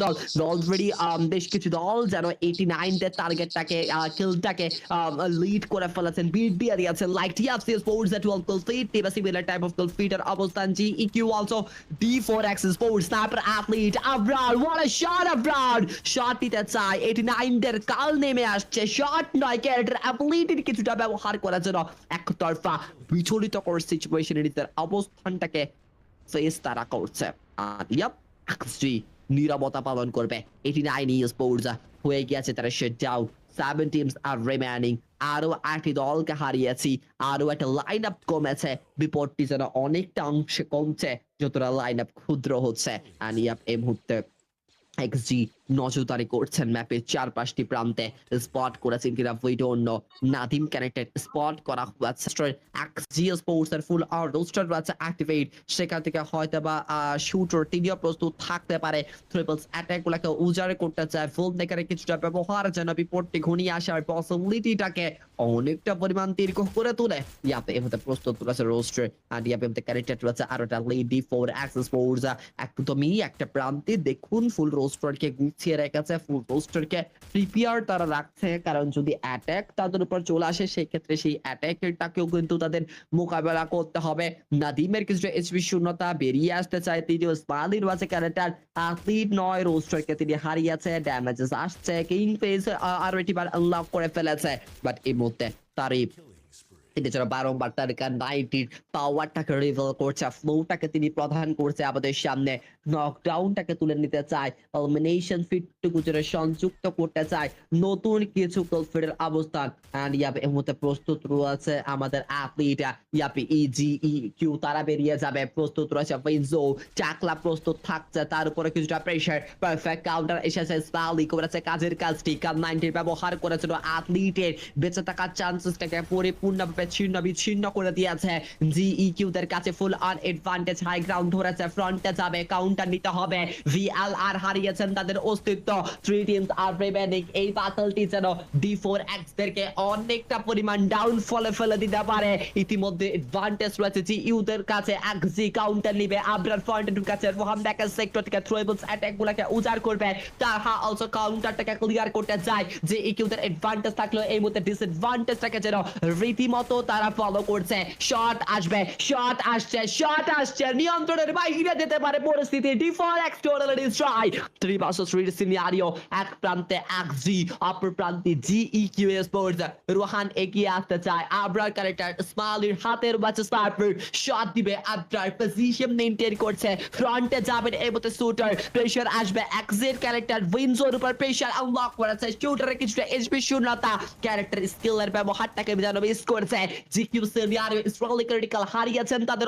দল অলরেডি বেশ কিছু দল যেন 89 দের টার্গেটটাকে কিলটাকে লিড করে ফেলেছেন, বিট দিয়ে দিয়েছেন like TFC sports at 12 kill feed, team similar type of kill ফিডের অবস্থান GEQ also D4X sports sniper athlete Abrar, what a shot Abrar, shot দিতে চায় 89 দের কাল নেমে আসছে, শট নয় ক্যারেক্টার অ্যাবিলিটির কিছুটা ব্যবহার করার জন্য একতরফা বিচলিত করার সিচুয়েশনে নিজের অবস্থানটাকে ফেস তারা করছে। আর ইয়াপ XG নীরবতা পালন করবে 89 স্পোর্টস হয়ে গিয়েছে তারা শেট ডাউন, 7 টিমস আর রিমেইনিং, আরো একটি দলকে হারিয়েছি, আরো একটা লাইন আপ কমেছে, বিপদটি যেন অনেকটা অংশে কমছে যতটা লাইন আপ ক্ষুদ্র হচ্ছে। আর ইয়াপ এই মুহূর্তে XG নজরদারি করছেন ম্যাপের চারপাশটি প্রান্তে, স্পট করেছেন কিনা we don't know. Nadeem connected spot করা হয়েছে, XG স্পোর্টস এর ফুল আর রোস্টার রয়েছে অ্যাক্টিভেট, সেখান থেকে হয়তো বা শুটার তিনিও প্রস্তুত থাকতে পারে ট্রিপলস অ্যাটাক গুলাকে উজাড় করতে চায়, ফুল মেকারে কিছুটা ব্যবহার যেন বিপদটি ঘনিয়ে আসার পসিবিলিটিটাকে অনেকটা পরিমাণ দীর্ঘ করে তোলে। ইয়াপে এমতে প্রস্তুত রয়েছে রোস্টার, আর ইয়াপে এমতে কানেক্টেড রয়েছে আরো একটা লিড D4X স্পোর্টস একদমই একটা প্রান্তে দেখুন ফুল রোস্টারকে গুছিয়ে রেখেছে, ফুল রোস্টারকে প্রিপেয়ার তারা রাখছে, কারণ যদি অ্যাটাক তাদের উপর চলে আসে সেই ক্ষেত্রে সেই অ্যাটাকটাকেও কিন্তু তাদের মোকাবেলা করতে হবে। নাদিমের কিছুটা এইচপি শূন্যতা বেরিয়ে আসতে চায়, তিনিও স্মাইলির আছে ক্যারেক্টার অ্যাথলিট নয়, রোস্টারকে তিনি হারিয়েছে, ড্যামেজেস আসছে, কিং ফেস আরো একটিবার আনলক করে ফেলেছে, বাট এই মুহূর্তে তারই তিনি যারা বারংবার তার 90 পাওয়ারটাকে রিভিল করছে, ফ্লোটাকে তিনি প্রদান করছে আমাদের সামনে, নকডাউনটাকে তুলে নিতে চায়, এলিমিনেশন ফিটটুকু যারা সংযুক্ত করতে চায়, নতুন কিছু কলফিডের অবস্থান। এন্ড ইয়াপে এই মুহূর্তে প্রস্তুত রয়েছে আমাদের অ্যাথলিট, ইয়াপে ইজিইকিউ তারা বেরিয়ে যাবে, প্রস্তুত রয়েছে ফেইজো, চাকলা প্রস্তুত থাকছে, তার উপরে কিছুটা প্রেসার, পারফেক্ট কাউন্টার এসেছে, স্পালি করেছে কাজের কাজটি, কাল 90 ব্যবহার করেছিল অ্যাথলিটের বেঁচে থাকার চান্সেসটাকে পরিপূর্ণভাবে ছিন্ন বিচ্ছিন্ন করে দিয়েছে। জিইকিউ দের কাছে full on advantage, high ground ধরেছে, ফ্রন্টে যাবে, কাউন্টার নিতে হবে, ভিএলআর হারিয়েছেন তাদের অস্তিত্ব, 3 টিমস আর রিমেইনিং, এই বাটলটি যেন D4X দেরকে অনেকটা পরিমাণ ডাউনফলে ফেলে দিতে পারে। ইতিমধ্যে অ্যাডভান্টেজ রয়েছে জিইউ দের কাছে, XG কাউন্টার নিবে, আবরার ফ্রন্টে ঢুকেছে, রোহান ব্যাকের সেক্টর থেকে থ্রোয়েবলস অ্যাটাক গুলোকে উজাড় করবে, তাহা অলসো কাউন্টারটাকে ক্লিয়ার করতে যায়, জিইকিউ দের অ্যাডভান্টেজ থাকলেও এই মুহূর্তে ডিসঅ্যাডভান্টেজটাকে যেন রীতিমতো তারা ফলো করছে। শট আসবে, শট আসছে, শট আসছে, নিয়ন্ত্রণের বাইরে যেতে পারে পরিস্থিতি, D4X totally destroy, 3 versus 3 scenario, এক প্রান্তে XG, অপর প্রান্তে জিইকিউ স্পোর্টস, রোহান এগিয়ে আসতে চায়, আবরার ক্যারেক্টার স্মাইলির হাতের বাচ্চা স্নাইপার শট দিবে, আবরার পজিশন মেইনটেইন করছে, ফ্রন্টে যাবেন এই মতে শুটার, প্রেসার আসবে, XG এর ক্যারেক্টার উইনজোর উপর প্রেসার আনলক করেছে, শুটারের কিছুটা এইচপি শূন্যতা, ক্যারেক্টার স্কিলের ব্যবহারটাকে যেন মিস করছে, জিকিউ সিনারিও স্ট্রংলি ক্রিটিক্যাল হারিয়েছেন তাদের